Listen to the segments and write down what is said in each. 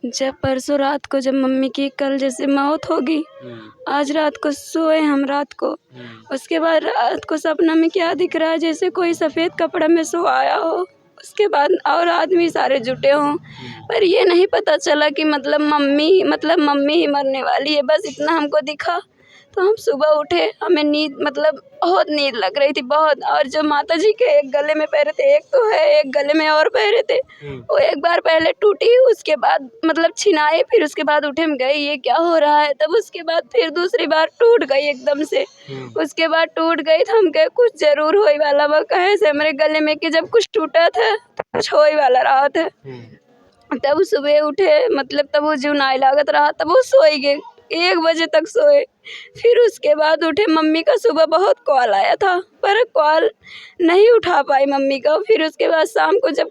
जब परसों रात को जब मम्मी की कल जैसे मौत होगी, आज रात को सोए हम रात को, उसके बाद रात को सपना में क्या दिख रहा है, जैसे कोई सफ़ेद कपड़ा में सोया हो, उसके बाद और आदमी सारे जुटे हों, पर ये नहीं पता चला कि मतलब मम्मी ही मरने वाली है। बस इतना हमको दिखा। तो हम सुबह उठे, हमें नींद मतलब बहुत नींद लग रही थी बहुत। और जो माता जी के एक गले में पैरे थे, एक तो है एक गले में और पैरे थे, वो एक बार पहले टूटी, उसके बाद मतलब छिनाए, फिर उसके बाद उठे हम गए ये क्या हो रहा है। तब उसके बाद फिर दूसरी बार टूट गई एकदम से। उसके बाद टूट गई तो हम कहे कुछ जरूर होई वाला बा, कहे से हमारे गले में कि जब कुछ टूटा था तो कुछ होई वाला रहा था। तब सुबह उठे मतलब तब वो जो नाई लागत रहा, तब वो सोए गए 1 बजे तक सोए। फिर उसके बाद उठे, मम्मी का सुबह बहुत कॉल आया था पर कॉल नहीं उठा पाई मम्मी का। फिर उसके बाद शाम को जब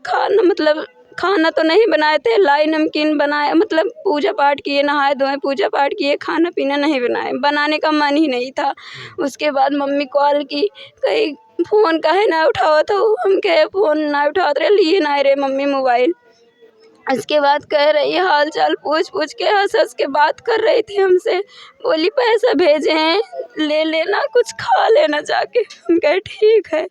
खाना तो नहीं बनाए थे, लाई नमकीन बनाया, मतलब पूजा पाठ किए, नहाए धोए पूजा पाठ किए, खाना पीना नहीं बनाए, बनाने का मन ही नहीं था। उसके बाद मम्मी कॉल की, कहीं फ़ोन काहे ना उठाओ, तो हम कहे फ़ोन ना उठाओ रहे, लिए ना रे मम्मी मोबाइल। उसके बाद कह रही है हाल चाल पूछ के हंस हंस के बात कर रही थी हमसे। बोली पैसा भेजे हैं, ले लेना, कुछ खा लेना जाके। हम कहे ठीक है।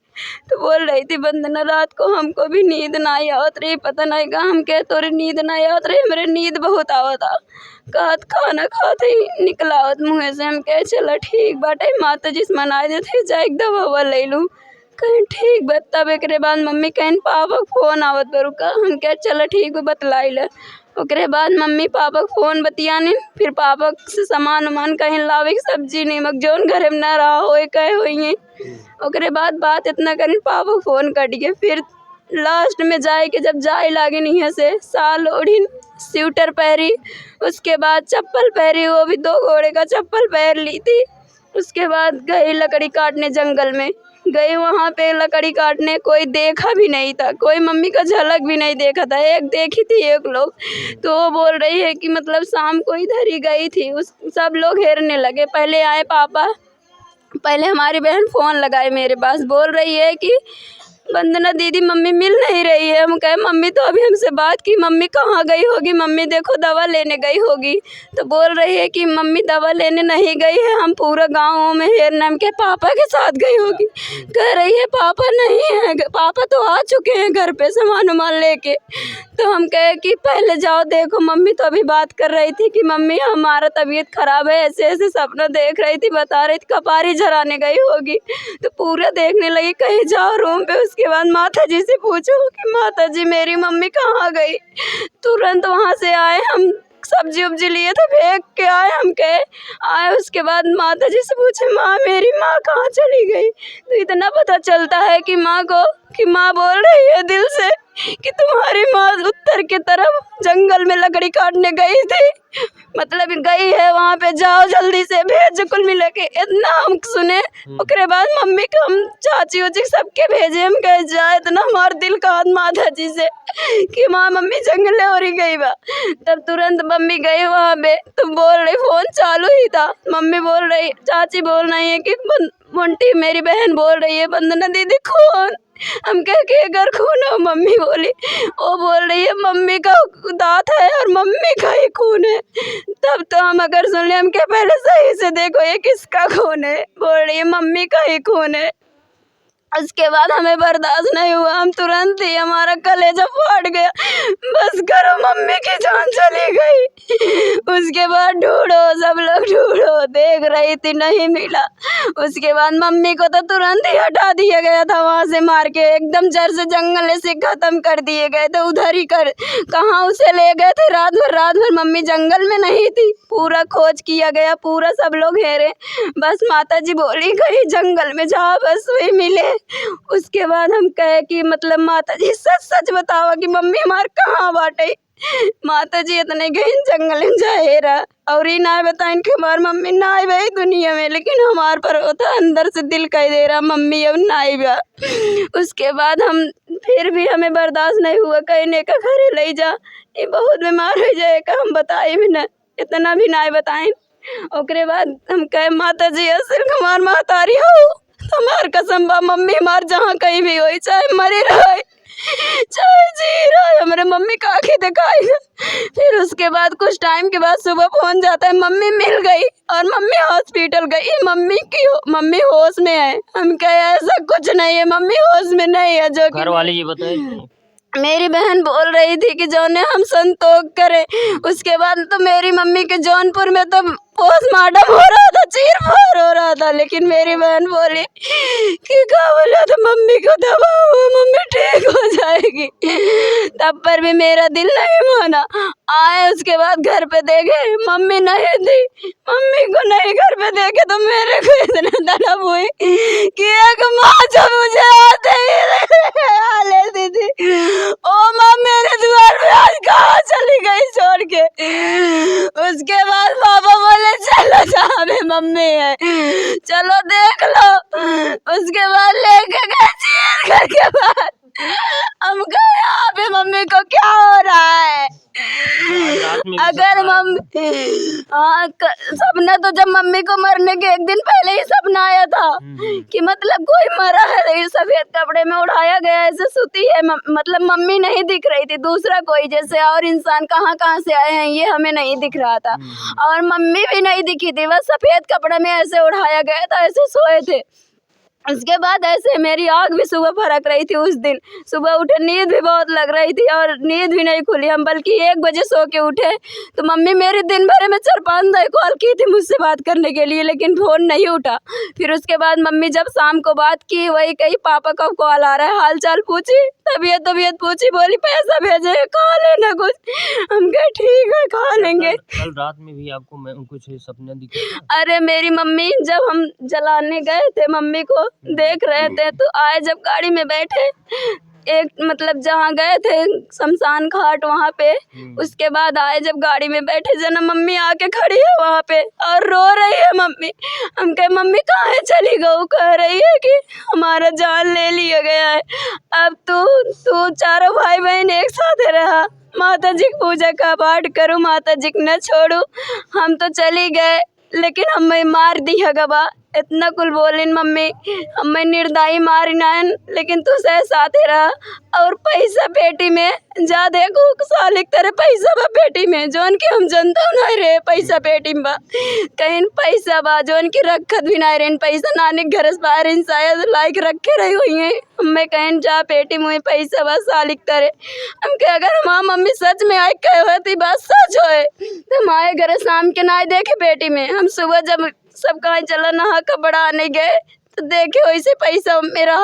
तो बोल रही थी वंदना रात को हमको भी नींद ना आवत रही, पता नहीं का। हम कहे तोरे नींद ना आवत रही, मेरे नींद बहुत आवता। कहत खाना खाते ही निकला आवत मुँह से। हम कहे चलो ठीक बाटे, माता जी से मनाए देते जा एक दवा ववा ले लूँ। कहीं ठीक बा। तब एक बाद मम्मी कहीं पापा फ़ोन आवत बरू का। हम कहे चलो ठीक बा बतलाई ले। ओकरे बाद मम्मी पापा फ़ोन बतियानी, फिर पापा से सामान उमान कहीं लावे, सब्जी नमक जौन घरे में ना रहा होए कहे होइए। ओकरे बाद बात इतना करी, पापा फ़ोन कट गए। फिर लास्ट में जाए के जब जाए लागे नहीं से साल ओढ़ी, स्वेटर पहरी, उसके बाद चप्पल पहरी, वो भी 2 घोड़े का चप्पल पहन ली थी। उसके बाद गई लकड़ी काटने, जंगल में गई, वहाँ पे लकड़ी काटने। कोई देखा भी नहीं था, कोई मम्मी का झलक भी नहीं देखा था। एक देखी थी एक लोग, तो वो बोल रही है कि मतलब शाम को इधर ही गई थी। उस सब लोग घेरने लगे। पहले आए पापा, पहले हमारी बहन फ़ोन लगाए मेरे पास, बोल रही है कि वंदना दीदी मम्मी मिल नहीं रही है। हम कहे मम्मी तो अभी हमसे बात की, मम्मी कहाँ गई होगी, मम्मी देखो दवा लेने गई होगी। तो बोल रही है कि मम्मी दवा लेने नहीं गई है, हम पूरा गाँव में हेरना। हम के पापा के साथ गई होगी। कह रही है पापा नहीं है, पापा तो आ चुके हैं घर पे सामान उमान लेके। तो हम कहे कि पहले जाओ देखो। मम्मी तो अभी बात कर रही थी कि मम्मी हमारा तबीयत ख़राब है, ऐसे ऐसे सपना देख रही थी, बता रही थी कपारी झराने गई होगी। तो पूरा देखने लगी, कहीं जाओ रूम पे। उसके बाद माता जी से पूछो कि माता जी मेरी मम्मी कहाँ गई। तुरंत वहाँ से आए हम, सब्जी उब्जी लिए थे, फेंक के आए। हम कहे आए, उसके बाद माता जी से पूछे माँ मेरी माँ कहाँ चली गई। तो इतना पता चलता है कि माँ बोल रही है दिल से कि तुम्हारी माँ उत्तर की तरफ जंगल में लकड़ी काटने गई थी, मतलब गई है वहाँ पे, जाओ जल्दी से भेज कुल मिले के। इतना हम सुने। उसके बाद मम्मी को हम चाची उची सबके भेजे। हम कहे जाए, इतना हमारा दिल का माता जी से कि माँ मम्मी जंगल हो रही गई बा। तब तुरंत मम्मी गई वहाँ पे, तो बोल रही फ़ोन चालू ही था। मम्मी बोल रही, चाची बोल रही है कि मुंटी मेरी बहन बोल रही है वंदना दीदी खून। हम कह के अगर खून हो, मम्मी बोली, वो बोल रही है मम्मी का दांत है और मम्मी का ही खून है। तब तो हम अगर सुन ले, हम क्या पहले सही से देखो ये किसका खून है। बोल रही है मम्मी का ही खून है। उसके बाद हमें बर्दाश्त नहीं हुआ, हम तुरंत ही, हमारा कलेजा फाट गया, बस करो मम्मी की जान चली गई। उसके बाद ढूंढो, सब लोग ढूंढो, देख रही थी नहीं मिला। उसके बाद मम्मी को तो तुरंत ही हटा दिया गया था वहाँ से, मार के एकदम जड़ से जंगल से ख़त्म कर दिए गए थे। उधर ही कहाँ उसे ले गए थे। रात भर मम्मी जंगल में नहीं थी, पूरा खोज किया गया, पूरा सब लोग घेरे। बस माता जी बोली कहीं जंगल में जाओ, बस वही मिले। उसके बाद हम कहे कि मतलब माता जी सच सच बतावा कि मम्मी हमारे कहाँ बाटे। माता जी इतने गई जंगल में जाएरा और ही ना बताइन कि हमारी मम्मी ना आई भाई दुनिया में, लेकिन हमारे पर होता अंदर से दिल कह दे रहा मम्मी अब ना आई बा। उसके बाद हम फिर भी हमें बर्दाश्त नहीं हुआ, कहने का घरे ले जा, ये बहुत बीमार हो जाएगा। हम बताए भी ना, इतना भी ना बताएं। ओकरे बाद हम कहे माता जी सिर्फ हमार महतारी हो, हमार कसम बा मम्मी हमार जहाँ कहीं भी होई, चाहे मरी रहे चाहे जी रहे, हमारे मम्मी का आँखें दिखाई। फिर उसके उसके बाद कुछ टाइम के बाद सुबह फोन जाता है, मम्मी मिल गई और मम्मी हॉस्पिटल गई, मम्मी होश में है। हम कहे ऐसा कुछ नहीं है, मम्मी होश में नहीं है। जो घर वाले ये बताए मेरी बहन बोल रही थी कि जौने हम संतोष करें। उसके बाद तो मेरी मम्मी के जौनपुर में तो पोस्टमार्टम हो रहा था, चीर-फाड़ हो रहा था, लेकिन मेरी बहन बोली कि क्या बोला तो मम्मी को दबाओ, मम्मी ठीक हो जाएगी। तब पर भी मेरा दिल नहीं माना। आए उसके बाद घर पे देखे, मम्मी नहीं थी। मम्मी को नहीं घर पे देखे तो मेरे को इतना तड़प हुई कि एक माँ जो मुझे आते ही लेती थी, ओ माँ मेरे द्वार पे आज कहाँ चली गई छोड़ के। उसके बाद पापा बोले चलो जहाँ पे मम्मी है चलो देख लो। उसके बाद लेके गए चीर करके बाद हम गए यहाँ पे मम्मी को क्या हो रहा है। अगर मम्मी सपना तो जब मम्मी को मरने के एक दिन पहले ही सपना आया था कि मतलब कोई मरा है, सफेद कपड़े में उठाया गया ऐसे सूती है, मतलब मम्मी नहीं दिख रही थी, दूसरा कोई जैसे और इंसान कहाँ कहाँ से आए हैं ये हमें नहीं दिख रहा था और मम्मी भी नहीं दिखी थी, बस सफेद कपड़े में ऐसे उठाया गया था, ऐसे सोए थे। उसके बाद ऐसे मेरी आँख भी सुबह फरक रही थी। उस दिन सुबह उठे नींद भी बहुत लग रही थी और नींद भी नहीं खुली। हम बल्कि 1 बजे सो के उठे तो मम्मी मेरी दिन भर में 4-5 कॉल की थी मुझसे बात करने के लिए, लेकिन फ़ोन नहीं उठा। फिर उसके बाद मम्मी जब शाम को बात की वही कही पापा का कॉल आ रहा है, हाल चाल पूछी, तबीयत पूछी, बोली पैसा भेजे खा लेना कुछ। हम कहे ठीक है खा लेंगे। कल रात में भी आपको कुछ सपने दिखे? अरे मेरी मम्मी जब हम जलाने गए थे मम्मी को देख रहे थे तो आए जब गाड़ी में बैठे एक मतलब जहाँ गए थे शमशान घाट वहाँ पे, उसके बाद आए जब गाड़ी में बैठे जना मम्मी आके खड़ी है वहाँ पे और रो रही है मम्मी। हम कहे मम्मी कहाँ है चली गई, कह रही है कि हमारा जान ले लिया गया है, अब तू चारों भाई बहन एक साथ रहा, माता जी की पूजा का पाठ करूँ, माता जी को न छोड़ू, हम तो चली गए लेकिन हमें मार दी है गवा। इतना कुल बोलिन मम्मी, हमें निर्दयी मारी नान, लेकिन तू सह साथे रहा और पैसा पेटी में जा देखो सालिक तेरे पैसा बा पेटी में जोन की हम जनता नहीं रहे, पैसा पेटी में बा कहीं पैसा बा जोन की रखत भी नहीं रहे, पैसा नानी घर से बाहर शायद लाइक रखे रही हुई है, हमें कहीं जा पेटी में पैसा बा सालिक तेरे। हम के अगर हमारा मम्मी सच में आई कहे होती बात सच होए तो हमारे घर शाम के ना देखे पेटी में। हम सुबह जब सब कहाँ चला नहा कपड़ा आने गए तो देखे वैसे पैसा मेरा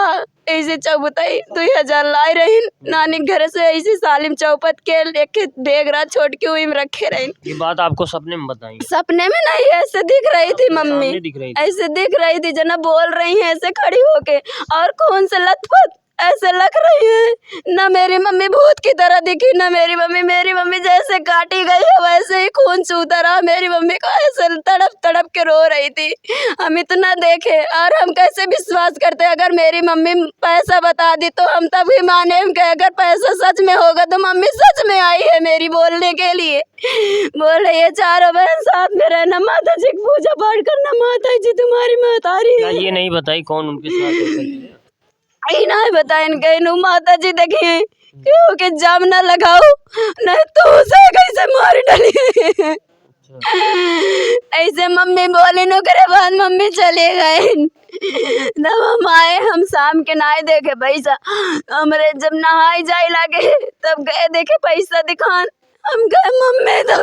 ऐसे चौबताई 2000 लाई रही नानी घर से, ऐसे सालिम चौपत के लेके बेगरा छोड़ के वही में रखे रही। ये बात आपको सपने में बताई? सपने में नहीं, ऐसे दिख रही थी मम्मी, ऐसे दिख रही थी जना बोल रही है ऐसे खड़ी होके और खून से लथपथ ऐसे लग रही है। न मेरी मम्मी भूत की तरह दिखी न मेरी मम्मी जैसे काटी गई है वैसे ही खून चूता रहा। मेरी मम्मी को ऐसे तड़प के रो रही थी। हम इतना देखे और हम कैसे विश्वास करते, अगर मेरी मम्मी पैसा बता दी तो हम तभी माने कि अगर पैसा सच में होगा तो मम्मी सच में आई है मेरी बोलने के लिए। बोल रही है चारों बहन साथ में रहना, माता जी की पूजा पाठ करना, माता जी तुम्हारी महतारी है। ये नहीं बताई कौन उनके साथ? नहीं बताए कहीं माता जी देखिए क्योंकि जाम न लगाओ नहीं तो उसे कैसे मार डाली। ऐसे मम्मी बोली नो करे बाद मम्मी चले गए। तब हम आए, हम शाम के नहाए देखे पैसा, हमरे जब नहाई जाए लगे तब गए देखे पैसा दिखान, हम गए मम्मी तो